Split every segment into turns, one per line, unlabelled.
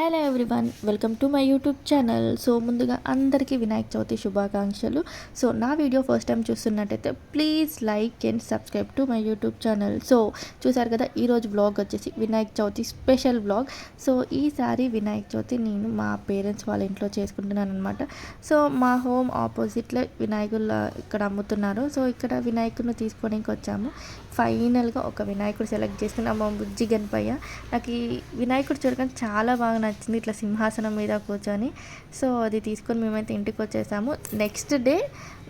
Hello everyone, welcome to my YouTube channel. So ముందుగా అందరికీ వినాయక చవితి శుభాకాంక్షలు. సో నా వీడియో ఫస్ట్ టైం చూస్తున్నట్టయితే please like and subscribe to my YouTube channel. So చూసారు కదా, ఈరోజు బ్లాగ్ వచ్చేసి Vinayaka Chavithi special blog. So ఈసారి వినాయక చవితి నేను మా పేరెంట్స్ వాళ్ళ ఇంట్లో చేసుకుంటున్నాను అనమాట. సో మా హోమ్ ఆపోజిట్లో వినాయకులు ఇక్కడ అమ్ముతున్నారు. సో ఇక్కడ వినాయకుడిని తీసుకోవడానికి వచ్చాము. ఫైనల్గా ఒక వినాయకుడు సెలెక్ట్ చేసుకున్నాము, మా బుజ్జి గణపయ్య. నాకు ఈ వినాయకుడు చూడగానే చాలా బాగా నచ్చింది, ఇట్లా సింహాసనం మీద కూర్చొని. సో అది తీసుకొని మేమైతే ఇంటికి వచ్చేసాము. నెక్స్ట్ డే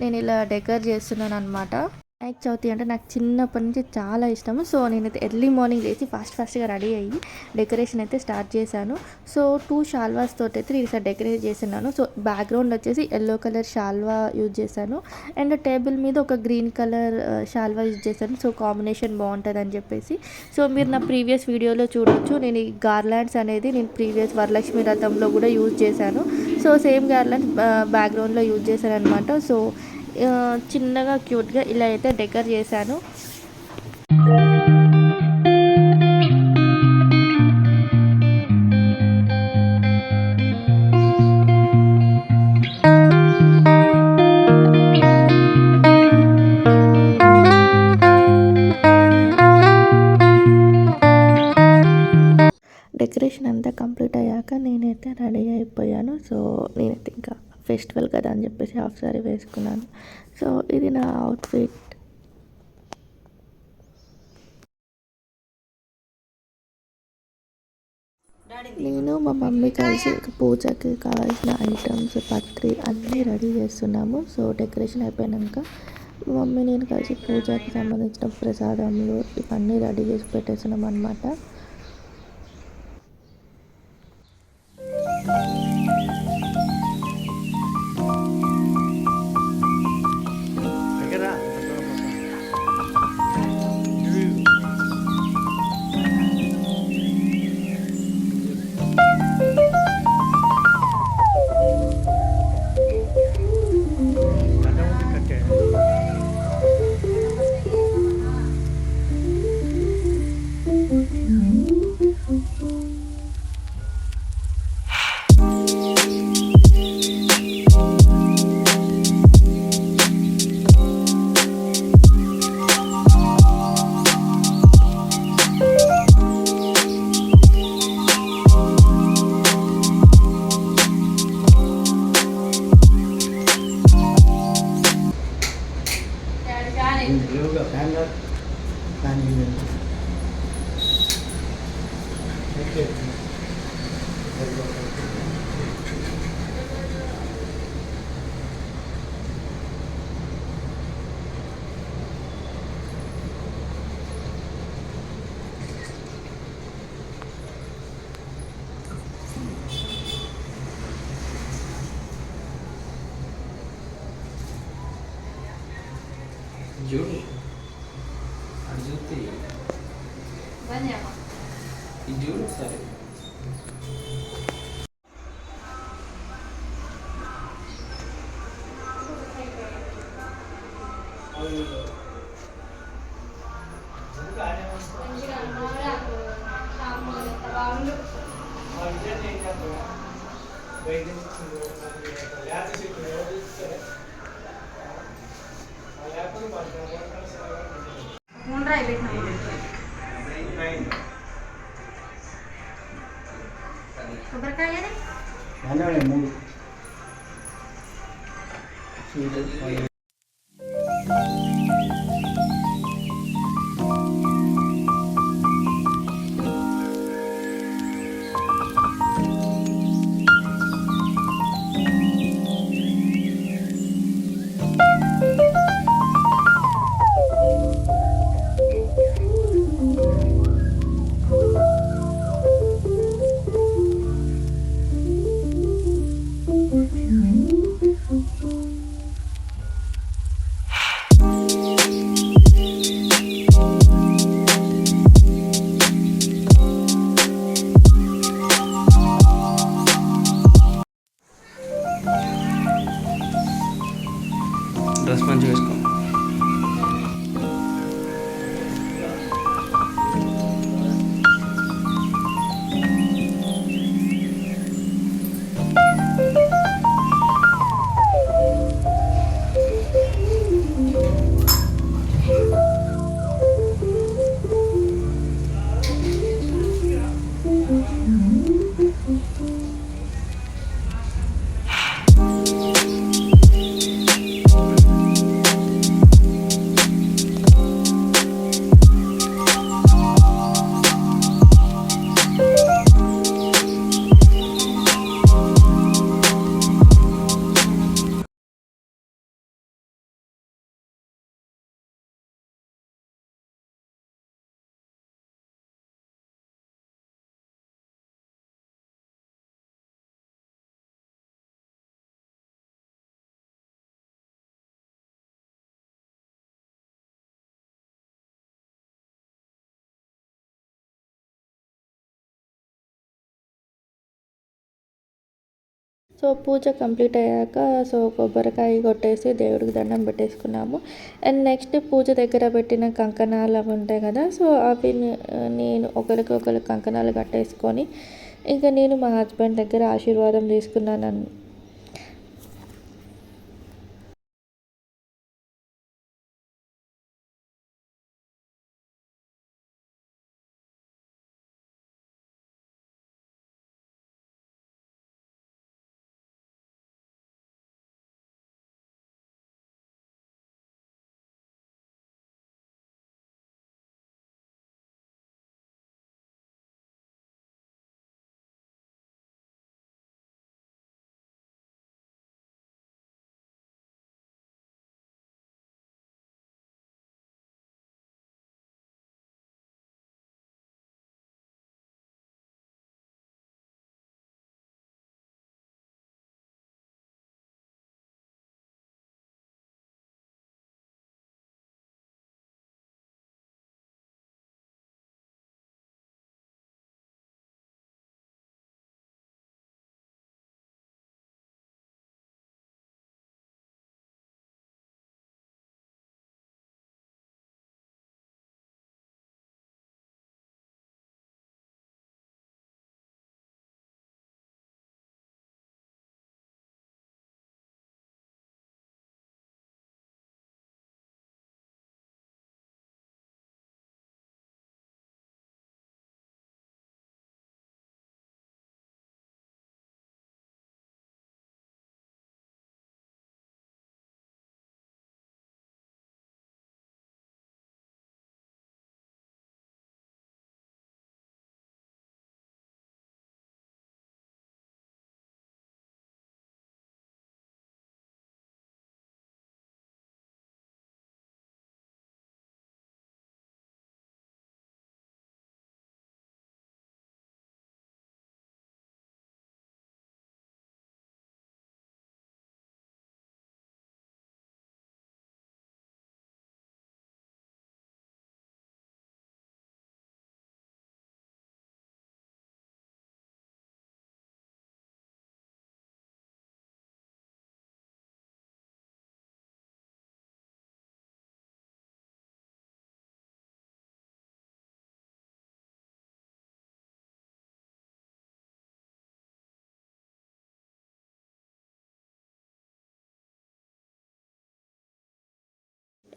నేను ఇలా డెకర్ చేస్తున్నాను అనమాట. వినాయక చవితి అంటే నాకు చిన్నప్పటి నుంచి చాలా ఇష్టము. సో నేనైతే ఎర్లీ మార్నింగ్ లేచి ఫాస్ట్గా రెడీ అయ్యి డెకరేషన్ అయితే స్టార్ట్ చేశాను. సో 2 షాల్వాస్ తోటి అయితే నేను ఈసారి డెకరేట్ చేస్తున్నాను. సో బ్యాక్గ్రౌండ్ వచ్చేసి ఎల్లో కలర్ షాల్వా యూజ్ చేశాను, అండ్ టేబుల్ మీద ఒక గ్రీన్ కలర్ షాల్వా యూజ్ చేశాను. సో కాంబినేషన్ బాగుంటుంది అని చెప్పేసి. సో మీరు నా ప్రీవియస్ వీడియోలో చూడొచ్చు, నేను ఈ గార్లాండ్స్ అనేది నేను ప్రీవియస్ వరలక్ష్మి రథంలో కూడా యూజ్ చేశాను. సో సేమ్ గార్లాండ్స్ బ్యాక్గ్రౌండ్లో యూజ్ చేశాను అనమాట. సో చిన్నగా క్యూట్గా ఇలా అయితే డెకర్ చేశాను. డెకరేషన్ అంతా కంప్లీట్ అయ్యాక నేనైతే రెడీ అయిపోయాను. సో నేనైతే ఇంకా ఫెస్టివల్ కదా అని చెప్పేసి హాఫ్ సారీ వేసుకున్నాను. సో ఇది నా అవుట్ఫిట్. నేను మా మమ్మీ కలిసి పూజకి కావాల్సిన ఐటమ్స్ పత్రి అన్నీ రెడీ చేస్తున్నాము. సో డెకరేషన్ అయిపోయాక మా మమ్మీ నేను కలిసి పూజకి సంబంధించిన ప్రసాదములు ఇవన్నీ రెడీ చేసి పెట్టేస్తున్నాం అన్నమాట.
చూడు అది చూస్తే ఇది చూడు సరే.
మూడు
డ్రెస్ మంచిగా వేసుకో.
సో పూజ కంప్లీట్ అయ్యాక సో కొబ్బరికాయ కొట్టేసి దేవుడికి దండం పెట్టేసుకున్నాము. అండ్ నెక్స్ట్ పూజ దగ్గర పెట్టిన కంకణాలు అవి ఉంటాయి కదా, సో అవి నేను ఒకరికి కంకణాలు కట్టేసుకొని ఇంకా నేను మా హస్బెండ్ దగ్గర ఆశీర్వాదం తీసుకున్నాను.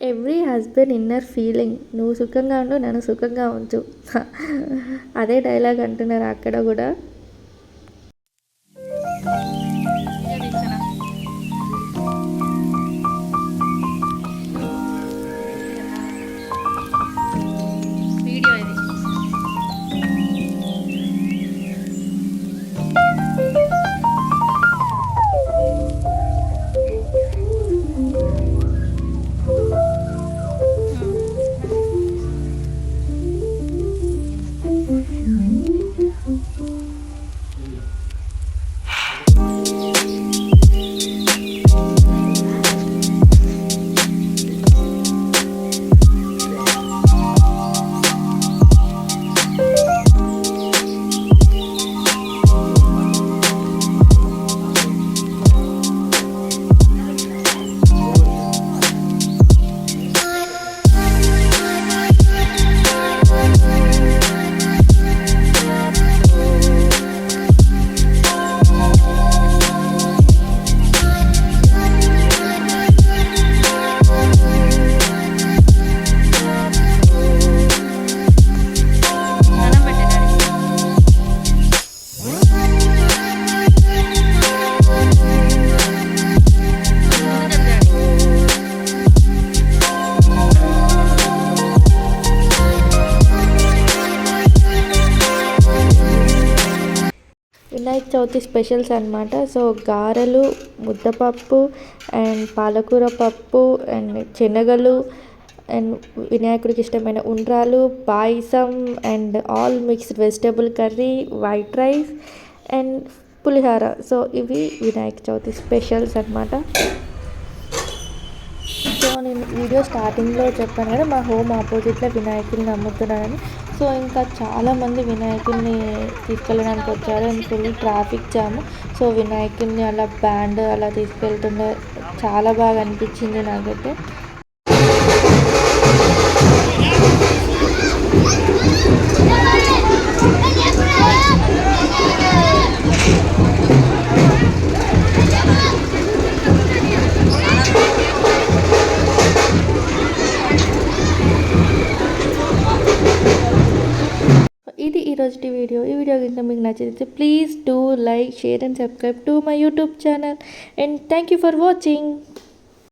ఎవ్రీ హస్బెండ్ ఇన్నర్ ఫీలింగ్, నువ్వు సుఖంగా ఉండు నన్ను సుఖంగా ఉంచు. అదే డైలాగ్ అంటున్నారు అక్కడ కూడా. వినాయక చవితి స్పెషల్స్ అనమాట. సో గారెలు, ముద్దపప్పు అండ్ పాలకూర పప్పు అండ్ శనగలు అండ్ వినాయకుడికి ఇష్టమైన undrallu, payasam and all mixed vegetable curry, white rice and pulihora. So ఇవి వినాయక చవితి స్పెషల్స్ అనమాట. సో నేను వీడియో స్టార్టింగ్లో చెప్పాను కదా, మా హోమ్ ఆపోజిట్లో వినాయకుడిని అమ్ముతున్నానని. సో ఇంకా చాలామంది వినాయకుడిని తీసుకెళ్ళడానికి వచ్చారు and full traffic jam. So వినాయకుడిని అలా బ్యాండ్ అలా తీసుకెళ్తుండే చాలా బాగా అనిపించింది నాకైతే. ఇది ఈరోజు వీడియో. ఈ వీడియో కనుక మీకు నచ్చితే please do like, share and subscribe to my YouTube channel. And thank you for watching.